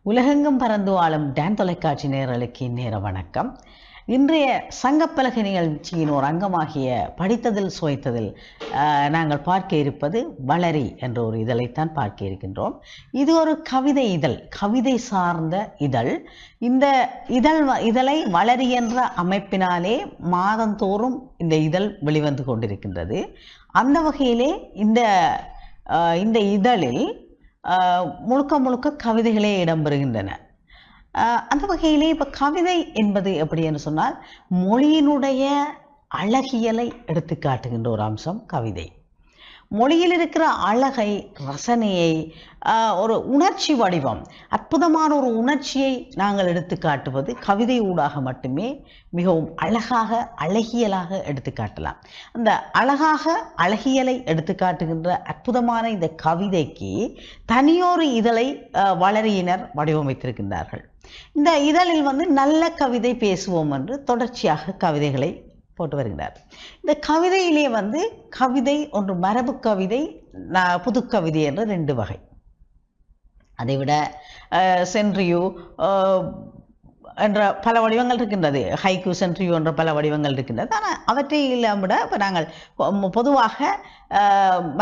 உலகெங்கும் பறந்து வாழும் டான் தொலைக்காட்சி நேயர்களுக்கு நேர வணக்கம். இன்றைய சங்கப்பலகை நிகழ்ச்சியின் ஒரு அங்கமாகிய படித்ததில் சுவைத்ததில் நாங்கள் பார்க்க இருப்பது வளரி என்ற ஒரு இதழைத்தான் பார்க்க இருக்கின்றோம். இது ஒரு கவிதை இதழ், கவிதை சார்ந்த இதழ். இந்த இதழை வளரி என்ற அமைப்பினாலே மாதந்தோறும் இந்த இதழ் வெளிவந்து கொண்டிருக்கின்றது. அந்த வகையிலே இந்த இதழில் முழுக்க கவிதைகளே இடம்பெறுகின்றன. அந்த வகையிலே இப்போ கவிதை என்பது எப்படி என்று சொன்னால், மொழியினுடைய அழகியலை எடுத்து காட்டுகின்ற ஒரு அம்சம் கவிதை. மொழியில் இருக்கிற அழகை, ரசனையை, ஒரு உணர்ச்சி வடிவம், அற்புதமான ஒரு உணர்ச்சியை நாங்கள் எடுத்து காட்டுவது கவிதை ஊடாக மட்டுமே மிகவும் அழகியலாக எடுத்து காட்டலாம். அந்த அழகியலை எடுத்து காட்டுகின்ற அற்புதமான இந்த கவிதைக்கு தனியொரு இதழை வளரியினர் வடிவமைத்திருக்கின்றார்கள். இந்த இதழில் நல்ல கவிதை பேசுவோம் என்று தொடர்ச்சியாக கவிதைகளை போட்டு வருகிறார். இந்த கவிதையிலே கவிதை ஒன்று மரபு கவிதை, புது கவிதை என்ற ரெண்டு வகை. அதைவிட சென்ட்ரியோ என்ற பல வடிவங்கள் இருக்கின்றது, ஹைக்கூ சென்ட்ரியோ என்ற பல வடிவங்கள் இருக்கின்றது. ஆனால் அவற்றை விட இப்போ நாங்கள் பொதுவாக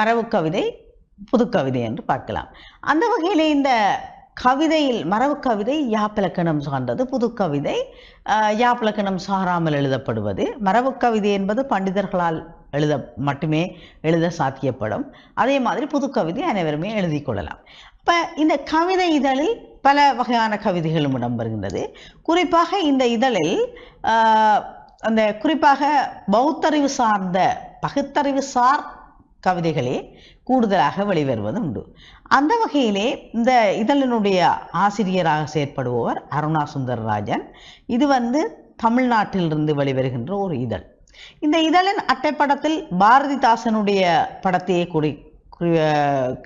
மரபு கவிதை, புது கவிதை என்று பார்க்கலாம். அந்த வகையிலே இந்த கவிதையில் மரபு கவிதை யாப்பிலக்கணம் சார்ந்தது, புது கவிதை யாப்பிலக்கணம் சாராமல் எழுதப்படுவது. மரபு கவிதை என்பது பண்டிதர்களால் மட்டுமே எழுத சாத்தியப்படும். அதே மாதிரி புது கவிதை அனைவருமே எழுதி கொள்ளலாம். இப்போ இந்த கவிதை இதழில் பல வகையான கவிதைகளும் இடம்பெறுகின்றது. குறிப்பாக இந்த இதழில் குறிப்பாக பௌத்தறிவு சார்ந்த, பகுத்தறிவு சார் கவிதைகளே கூடுதலாக வெளிவருவது உண்டு. அந்த வகையிலே இந்த இதழினுடைய ஆசிரியராக செயற்படுபவர் அருணா சுந்தரராஜன். இது தமிழ்நாட்டிலிருந்து வெளிவருகின்ற ஒரு இதழ். இந்த இதழின் அட்டைப்படத்தில் பாரதிதாசனுடைய படத்தையே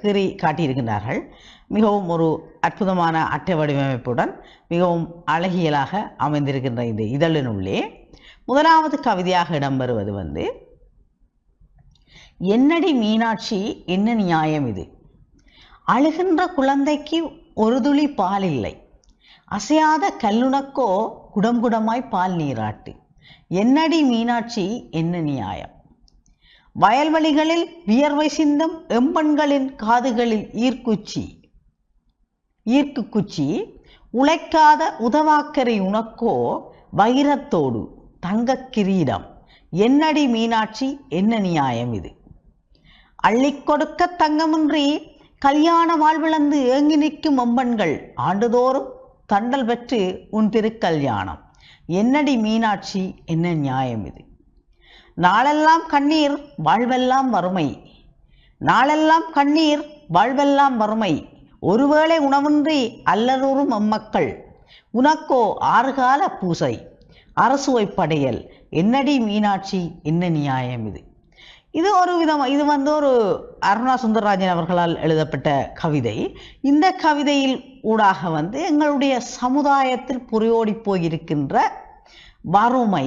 கீறி காட்டியிருக்கின்றார்கள். மிகவும் ஒரு அற்புதமான அட்டை வடிவமைப்புடன் மிகவும் அழகியலாக அமைந்திருக்கின்ற இந்த இதழினுள்ளே முதலாவது கவிதையாக இடம்பெறுவது என்னடி மீனாட்சி என்ன நியாயம் இது, அழுகின்ற குழந்தைக்கு ஒரு துளி பால் இல்லை, அசையாத கல்லுனக்கோ குடம்குடமாய் பால் நீராட்டு, என்னடி மீனாட்சி என்ன நியாயம், வயல்வெளிகளில் வியர்வை சிந்தும் எம்பெண்களின் காதுகளில் ஈர்க்கு குச்சி, உழைக்காத உதவாக்கரை உனக்கோ வைரத்தோடு தங்க கிரீடம், என்னடி மீனாட்சி என்ன நியாயம் இது, அள்ளி கொடுக்க தங்கமின்றி கல்யாண வாழ்விழந்து ஏங்கி நிற்கும் எம்பெண்கள் ஆண்டுதோறும் தண்டல் பெற்று உன் திருக்கல்யாணம், என்னடி மீனாட்சி என்ன நியாயம் இது, நாளெல்லாம் கண்ணீர் வாழ்வெல்லாம் வறுமை, நாளெல்லாம் கண்ணீர் வாழ்வெல்லாம் வறுமை, ஒருவேளை உணவின்றி அல்லலுறும் அம்மக்கள், உனக்கோ ஆறுகால பூசை அரசுவை படையல், என்னடி மீனாட்சி என்ன நியாயம் இது. இது ஒரு விதம், இது ஒரு அருணா சுந்தரராஜன் அவர்களால் எழுதப்பட்ட கவிதை. இந்த கவிதையில் ஊடாக எங்களுடைய சமுதாயத்தில் புரியோடி போயிருக்கின்ற வறுமை,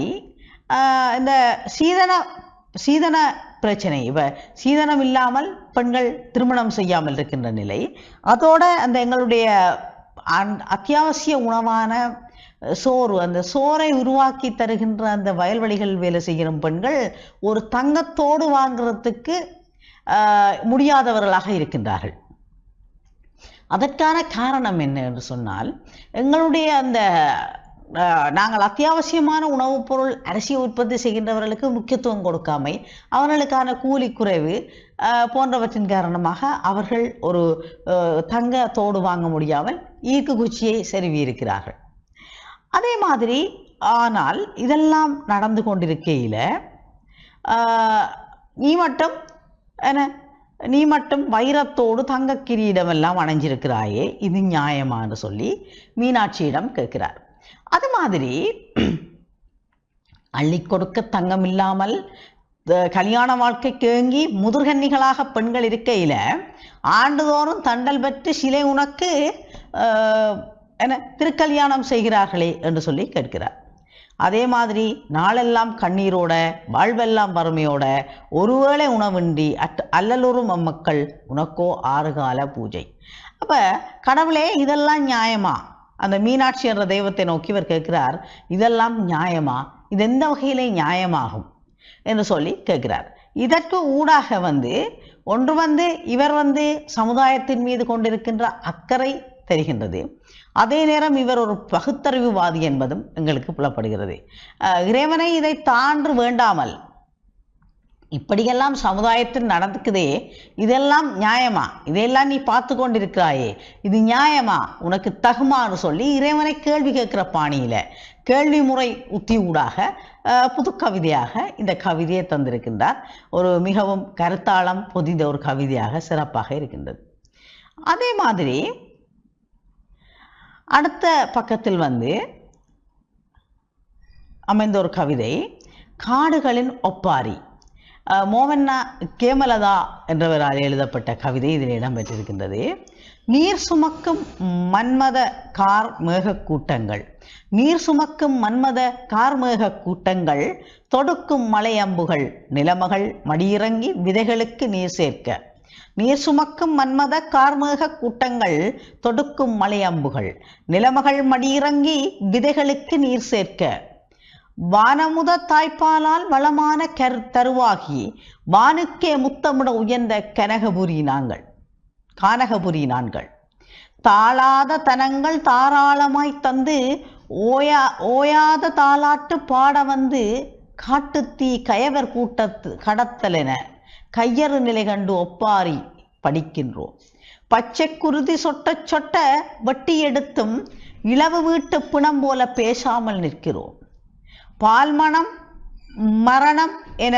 இந்த சீதன பிரச்சனை, இப்போ சீதனம் இல்லாமல் பெண்கள் திருமணம் செய்யாமல் இருக்கின்ற நிலை, அதோட எங்களுடைய அத்தியாவசிய உணவான சோறு, அந்த சோறை உருவாக்கி தருகின்ற அந்த வயல்வெளிகள் வேலை செய்கிற பெண்கள் ஒரு தங்கத்தோடு வாங்கிறதுக்கு முடியாதவர்களாக இருக்கின்றார்கள். அதற்கான காரணம் என்ன என்று சொன்னால், எங்களுடைய நாங்கள் அத்தியாவசியமான உணவுப் பொருள் அரிசி உற்பத்தி செய்கின்றவர்களுக்கு முக்கியத்துவம் கொடுக்காமை, அவர்களுக்கான கூலி குறைவு போன்றவற்றின் காரணமாக அவர்கள் ஒரு தங்கத்தோடு வாங்க முடியாமல் ஈர்க்கு குச்சியை செருவி இருக்கிறார்கள். அதே மாதிரி ஆனால் இதெல்லாம் நடந்து கொண்டிருக்கையில் நீ மட்டும் வைரத்தோடு தங்க கிரீடமெல்லாம் அணைஞ்சிருக்கிறாயே, இது நியாயமானு சொல்லி மீனாட்சியிடம் கேட்கிறார். அது மாதிரி அள்ளி கொடுக்க தங்கம் இல்லாமல் கல்யாண வாழ்க்கைக்கு ஏங்கி முதிர்கன்னிகளாக பெண்கள் இருக்கையில் ஆண்டுதோறும் தண்டல் பெற்று சிலை உனக்கு திருக்கல்யாணம் செய்கிறார்களே என்று சொல்லி கேட்கிறார். அதே மாதிரி நாளெல்லாம் கண்ணீரோட வாழ்வெல்லாம் வறுமையோட ஒருவேளை உணவின்றி அல்லலுறும் அம்மக்கள் உனக்கோ ஆறுகால பூஜை. அப்ப கடவுளே இதெல்லாம் நியாயமா? அந்த மீனாட்சி என்ற தெய்வத்தை நோக்கி இவர் கேட்கிறார், இதெல்லாம் நியாயமா? இது எந்த வகையிலே நியாயமாகும் என்று சொல்லி கேட்கிறார். இதற்கு ஊடாக ஒன்று இவர் சமுதாயத்தின் மீது கொண்டிருக்கின்ற அக்கறை தெரிகின்றது. அதே நேரம் இவர் ஒரு பகுத்தறிவுவாதி என்பதும் எங்களுக்கு புலப்படுகிறது. இறைவனை இதை தாண்டு வேண்டாமல் இப்படியெல்லாம் சமுதாயத்தில் நடந்துக்குதே, இதெல்லாம் நியாயமா? இதையெல்லாம் நீ பார்த்து கொண்டிருக்கிறாயே, இது நியாயமா? உனக்கு தகுமான்னு சொல்லி இறைவனை கேள்வி கேட்கிற பாணியில கேள்வி முறை உத்தி ஊடாக புது கவிதையாக இந்த கவிதையை தந்திருக்கின்றார். ஒரு மிகவும் கருத்தாளம் பொதிந்த ஒரு கவிதையாக சிறப்பாக இருக்கின்றது. அதே மாதிரி அடுத்த பக்கத்தில் அமைந்த ஒரு கவிதை காடுகளின் ஒப்பாரி. மோவண்ணா கேமலதா என்றவரால் எழுதப்பட்ட கவிதை இதில் இடம்பெற்றிருக்கின்றது. நீர் சுமக்கும் மன்மத கார் மேக கூட்டங்கள், நீர் சுமக்கும் மன்மத கார்மேக கூட்டங்கள் தொடுக்கும் மலை அம்புகள் நிலமகள் மடியிறங்கி விதைகளுக்கு நீர் சேர்க்க. நீர் சுமக்கும் மன்மத கார்மேக கூட்டங்கள் தொடுக்கும் மலை அம்புகள் நிலமகள் மடியிறங்கி விதைகளுக்கு நீர் சேர்க்க. வானமுத தாய்ப்பாலால் வளமான தருவாகி வானுக்கே முத்தமிட உயர்ந்த கானகபுரி நாங்கள் தாளாத தனங்கள் தாராளமாய் தந்து ஓயாத தாளாட்டு பாட காட்டுத்தீ கயவர் கூட்டத்து கடத்தலென கையறு நிலை கண்டு ஒப்பாரி படிக்கின்றோம். பச்சை குருதி சொட்ட சொட்ட வட்டி எடுத்தும் இளவு வீட்டு பிணம் போல பேசாமல் நிற்கிறோம். பால்மணம் மரணம் என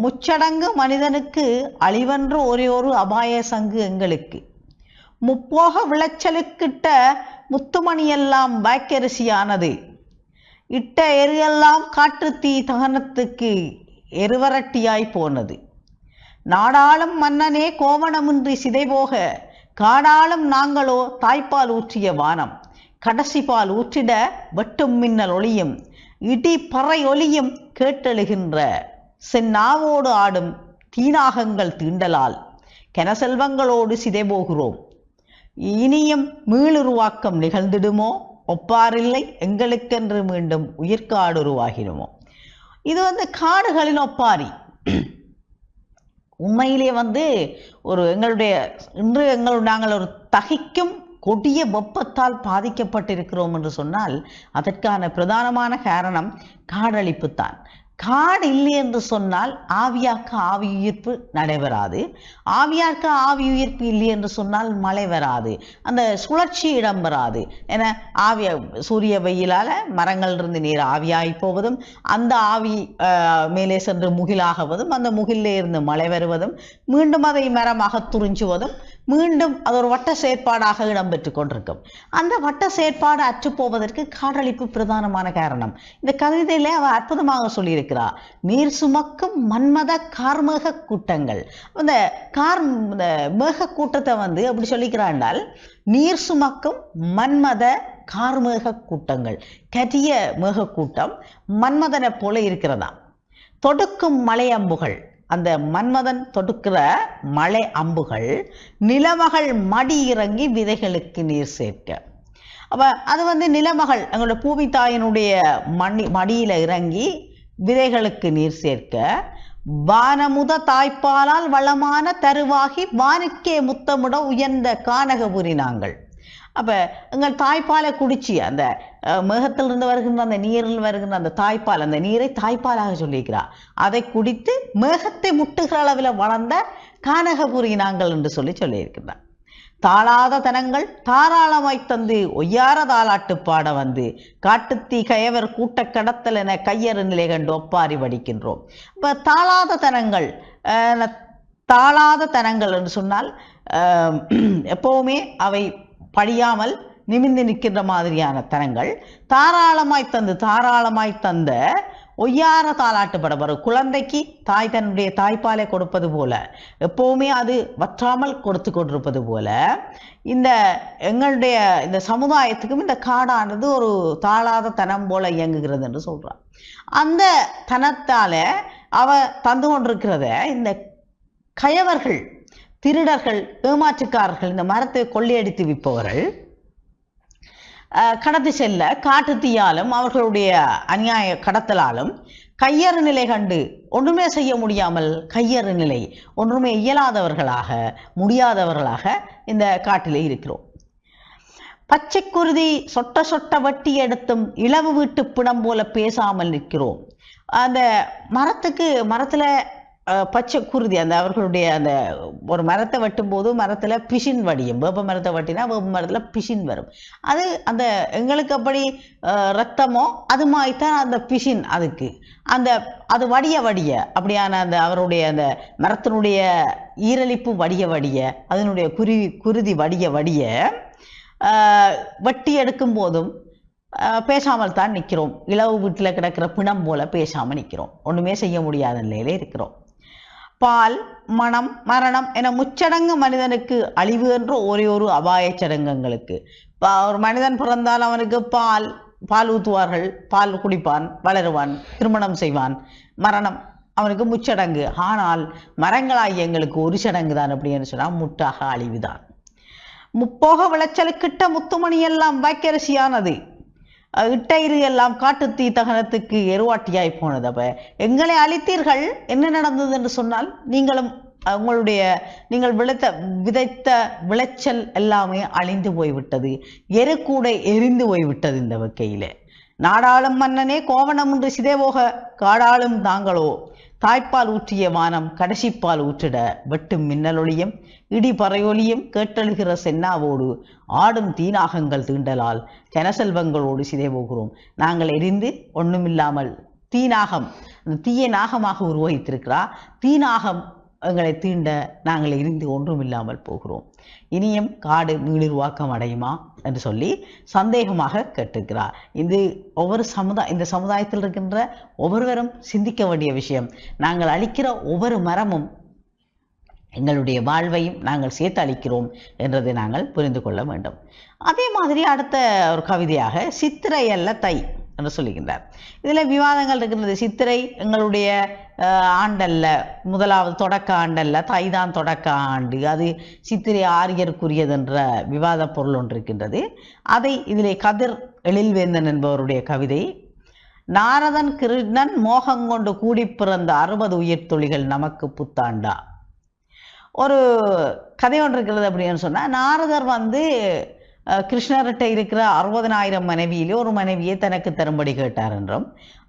முச்சடங்கு மனிதனுக்கு அழிவென்று ஒரே ஒரு அபாய சங்கு எங்களுக்கு. முப்போக விளைச்சலுக்கிட்ட முத்துமணியெல்லாம் வாக்கரிசியானது. இட்ட எரியெல்லாம் காட்டுத்தீ தகனத்துக்கு எருவரட்டியாய் போனது. நாடாளும் மன்னனே கோவணமின்றி சிதைபோக காடாளும் நாங்களோ தாய்ப்பால் ஊற்றிய வானம். கடைசி பால் ஊற்றிட வெட்டும் மின்னல் ஒளியும் இடி பறை ஒளியும் கேட்டெழுகின்ற செந்நாவோடு ஆடும் தீநாகங்கள் தீண்டலால் கெனசெல்வங்களோடு சிதைபோகிறோம். இனியும் மீளுருவாக்கம் நிகழ்ந்திடுமோ? ஒப்பாரில்லை எங்களுக்கென்று மீண்டும் உயிர்காடு உருவாகிடுமோ? இது காடுகளின் ஒப்பாரி. உண்மையிலே ஒரு நாங்கள் ஒரு தகிக்கும் கொடிய வெப்பத்தால் பாதிக்கப்பட்டிருக்கிறோம் என்று சொன்னால் அதற்கான பிரதானமான காரணம் காடழிப்பு தான். காடு இல்லை என்று சொன்னால் ஆவியாக்க ஆவியுயிர்ப்பு நடைபெறாது. ஆவியாக்க ஆவியுயிர்ப்பு இல்லை என்று சொன்னால் மழை வராது, அந்த சுழற்சி இடம்பெறாது. என சூரிய வெயிலால் மரங்களிலிருந்து நீர் ஆவியாகி போவதும் அந்த ஆவி மேலே சென்று முகிலாகுவதும் அந்த முகிலே இருந்து மழை வருவதும் மீண்டும் அதை மரமாக துறிஞ்சுவதும் மீண்டும் அது ஒரு வட்ட செயற்பாடாக இடம்பெற்று கொண்டிருக்கும். அந்த வட்ட செயற்பாடு அற்றுப்போவதற்கு காடழிப்பு பிரதானமான காரணம். இந்த கவிதையிலே அவர் அற்புதமாக சொல்லியிருக்கிறார். நீர் சுமக்கும் மன்மத கார்மேக கூட்டங்கள். அந்த மேக கூட்டத்தை அப்படி சொல்லிக்கிறாண்டால் நீர் சுமக்கும் மன்மத கார்மேக கூட்டங்கள், கரிய மேக கூட்டம் மன்மதனை போல இருக்கிறதா. தொடுக்கும் மலை அம்புகள், அந்த மன்மதன் தொடுக்கிற மலை அம்புகள் நிலமகள் மடி இறங்கி விதைகளுக்கு நீர் சேர்க்க. அப்ப அது நிலமகள் எங்களோட பூமி தாயினுடைய மடியில இறங்கி விதைகளுக்கு நீர் சேர்க்க. வானமுத தாய்ப்பாலால் வளமான தருவாகி வானுக்கே முத்தமிட உயர்ந்த கானகபுரி நாங்கள். அப்ப எங்கள் தாய்ப்பாலை குடிச்சு அந்த மேகத்திலிருந்து வருகின்ற அந்த நீரில் வருகின்ற அந்த தாய்ப்பால், அந்த நீரை தாய்ப்பாலாக சொல்லியிருக்கிறார். அதை குடித்து மேகத்தை முட்டுகிற அளவில் வளர்ந்த கானகபுரி நாங்கள் என்று சொல்லியிருக்கிறார். தாளாத தனங்கள் தாராளமாய் தந்து ஒய்யார தாளாட்டு பாட காட்டுத்தீ கயவர் கூட்ட கடத்தல் என கையறு நிலை கண்டு ஒப்பாரி வடிக்கின்றோம். இப்ப தாளாத தனங்கள் என்று சொன்னால் எப்பவுமே அவை படியாமல் நிமிர்ந்து நிற்கின்ற மாதிரியான தனங்கள். தாராளமாய் தந்த ஒய்யார தாளாட்டு படம். ஒரு குழந்தைக்கு தாய் தன்னுடைய தாய்ப்பாலை கொடுப்பது போல, எப்பவுமே அது வற்றாமல் கொடுத்து கொண்டிருப்பது போல எங்களுடைய இந்த சமுதாயத்துக்கும் இந்த காடானது ஒரு தாளாத தனம் போல இயங்குகிறது என்று சொல்றார். அந்த தனத்தால அவ தந்து கொண்டிருக்கிறத இந்த கயவர்கள் திருடர்கள், ஏமாற்றுக்காரர்கள், இந்த மரத்தை கொள்ளையடித்து விற்பவர்கள் கடத்தி செல்ல காட்டு தீயாலும் அவர்களுடைய அநியாய கடத்தலாலும் கையறு நிலை கண்டு ஒன்றுமே செய்ய முடியாமல் கையறு நிலை, ஒன்றுமே இயலாதவர்களாக முடியாதவர்களாக இந்த காட்டிலே இருக்கிறோம். பச்சை குருதி சொட்ட சொட்ட வட்டி எடுத்தும் இளவு வீட்டு பிணம் போல பேசாமல் நிற்கிறோம். அந்த மரத்துல பச்சை குருதி, அந்த அவர்களுடைய அந்த ஒரு மரத்தை வெட்டும் போது மரத்துல பிசின் வடியும். வேப்ப மரத்தை வெட்டினா வேப்ப மரத்துல பிசின் வரும். அது அந்த எங்களுக்கு அப்படி ரத்தமோ அது மாதிரித்தான் அந்த பிசின், அதுக்கு அது வடிய அப்படியான அந்த அவருடைய அந்த மரத்தினுடைய ஈரலிப்பு வடிய அதனுடைய குருதி வடிய வட்டி எடுக்கும் போதும் பேசாமல் தான் நிற்கிறோம். இளவு வீட்டில் கிடக்கிற பிணம் போல பேசாமல் நிற்கிறோம். ஒன்றுமே செய்ய முடியாத நிலையிலே இருக்கிறோம். பால், மனம், மரணம் என முச்சடங்கு மனிதனுக்கு அழிவு என்று ஒரே ஒரு அபாய சடங்குகளுக்கு. ஒரு மனிதன் பிறந்தால் அவனுக்கு பால் ஊற்றுவார்கள், பால் குடிப்பான், வளருவான், திருமணம் செய்வான். மரணம் அவனுக்கு முச்சடங்கு. ஆனால் மரங்களாகிய எங்களுக்கு ஒரு சடங்கு தான். அப்படின்னு சொன்னால் முட்டாக அழிவுதான். முப்போக விளைச்சலுக்கிட்ட முத்துமணி எல்லாம் வாக்கரிசியானது, இட்டயிறு எல்லாம் காட்டுத்தீ தகனத்துக்கு எருவாட்டியாய் போனது. அப்ப எங்களை அழித்தீர்கள், என்ன நடந்தது என்று சொன்னால் நீங்கள் விதைத்த விளைச்சல் எல்லாமே அழிந்து போய்விட்டது. எரு கூட எரிந்து போய்விட்டது இந்த வகையில. நாடாளும் மன்னனே கோவணம் என்று சிதைவோக காடாளும் தாங்களோ, தாய்ப்பால் ஊற்றிய வானம் கடைசிப்பால் ஊற்றிட வெட்டும் மின்னலொளியும் இடி பறையொலியும் கேட்டழுகிற சென்னாவோடு ஆடும் தீநாகங்கள் தீண்டலால் கனசெல்வங்களோடு சிதை போகிறோம். நாங்கள் எரிந்து ஒண்ணுமில்லாமல் தீநாகம், தீய நாகமாக உருவகித்திருக்கிறார். தீநாகம் எங்களை தீண்ட நாங்கள் எரிந்து ஒன்றுமில்லாமல் போகிறோம். இனியும் காடு மீளுருவாக்கம் அடையுமா என்று சொல்லி சந்தேகமாக கேட்டிருக்கிறார். இது இந்த சமுதாயத்தில் இருக்கின்ற ஒவ்வொருவரும் சிந்திக்க வேண்டிய விஷயம். நாங்கள் அழிக்கிற ஒவ்வொரு மரமும் எங்களுடைய வாழ்வையும் நாங்கள் சேர்த்து அளிக்கிறோம் என்றதை நாங்கள் புரிந்து கொள்ள வேண்டும். அதே மாதிரி அடுத்த ஒரு கவிதையாக சித்திரை அல்ல தை என்று சொல்லுகின்றார். இதில் விவாதங்கள் இருக்கின்றது. சித்திரை எங்களுடைய ஆண்டல்ல, முதலாவது தொடக்க ஆண்டல்ல, தை தான் தொடக்க ஆண்டு, அது சித்திரை ஆரியருக்குரியது என்ற விவாத பொருள் ஒன்று இருக்கின்றது. அதை இதிலே கதிர் எழில்வேந்தன் என்பவருடைய கவிதை. நாரதன் கிருஷ்ணன் மோகங்கொண்டு கூடி பிறந்த 60 உயிர் துளிகள் நமக்கு புத்தாண்டா. ஒரு கதை ஒன்று இருக்கிறது. அப்படின்னு சொன்னால், நாரதர் கிருஷ்ணர்கிட்ட இருக்கிற 60,000 மனைவியிலே ஒரு மனைவியை தனக்கு தரும்படி கேட்டார் என்றும்,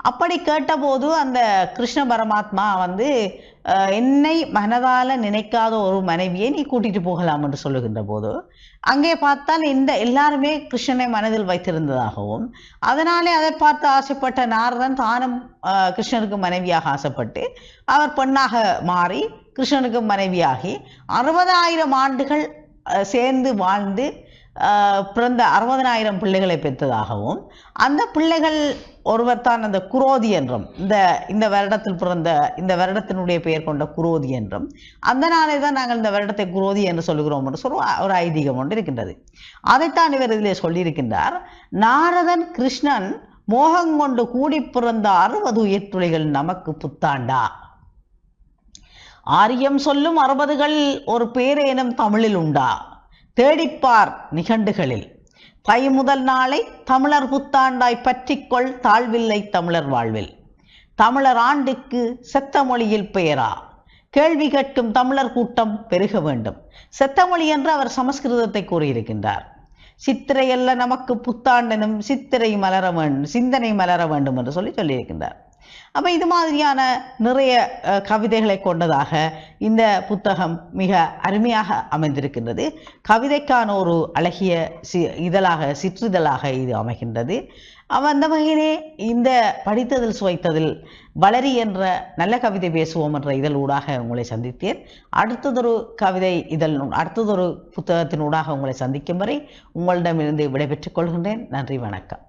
அப்படி கேட்டபோது அந்த கிருஷ்ண பரமாத்மா என்னை மனதால நினைக்காத ஒரு மனைவியை நீ கூட்டிட்டு போகலாம் என்று சொல்லுகின்ற போது, அங்கே பார்த்தால் எல்லாருமே கிருஷ்ணனை மனதில் வைத்திருந்ததாகவும், அதனாலே அதை பார்த்து ஆசைப்பட்ட நாரதன் தானும் கிருஷ்ணனுக்கு மனைவியாக ஆசைப்பட்டு அவர் பெண்ணாக மாறி கிருஷ்ணனுக்கு மனைவியாகி 60,000 ஆண்டுகள் சேர்ந்து வாழ்ந்து பிறந்த 60,000 பிள்ளைகளை பெற்றதாகவும், அந்த பிள்ளைகள் ஒருவர் தான் அந்த குரோதி என்றும், இந்த வருடத்தில் பிறந்த இந்த வருடத்தினுடைய பெயர் கொண்ட குரோதி என்றும், அந்த நாளே தான் நாங்கள் இந்த வருடத்தை குரோதி என்று சொல்லுகிறோம் என்று ஒரு ஐதீகம் ஒன்று இருக்கின்றது. அதைத்தான் இவர் இதிலே சொல்லியிருக்கின்றார். நாரதன் கிருஷ்ணன் மோகம் கொண்டு கூடி பிறந்த 60 உயிர் துளிகள் நமக்கு புத்தாண்டா. ஆரியம் சொல்லும் 60கள் ஒரு பேரேனும் தமிழில் உண்டா? தேடிப்பார் நிகண்டுகளில் தை முதல் நாளை தமிழர் புத்தாண்டாய் பற்றிக்கொள் தாழ்வில்லை தமிழர் வாழ்வில். தமிழர் ஆண்டுக்கு செத்த மொழியில் பெயரா? கேள்வி கேட்கும் தமிழர் கூட்டம் பெருக வேண்டும். செத்த மொழி என்று அவர் சமஸ்கிருதத்தை கூறியிருக்கின்றார். சித்திரை அல்ல நமக்கு புத்தாண்டனும் சித்திரை மலர வேண்டும், சிந்தனை மலர வேண்டும் என்று சொல்லியிருக்கின்றார். அப்ப இது மாதிரியான நிறைய கவிதைகளை கொண்டதாக இந்த புத்தகம் மிக அருமையாக அமைந்திருக்கின்றது. கவிதைக்கான ஒரு அழகிய சிற்றிதழாக இது அமைகின்றது. அந்த வகையிலே இந்த படித்ததில் சுவைத்ததில் வளரி என்ற நல்ல கவிதை பேசுவோம் என்ற இதழூடாக உங்களை சந்தித்தேன். அடுத்ததொரு புத்தகத்தினூடாக உங்களை சந்திக்கும் வரை உங்களிடமிருந்து விடைபெற்றுக் கொள்கின்றேன். நன்றி, வணக்கம்.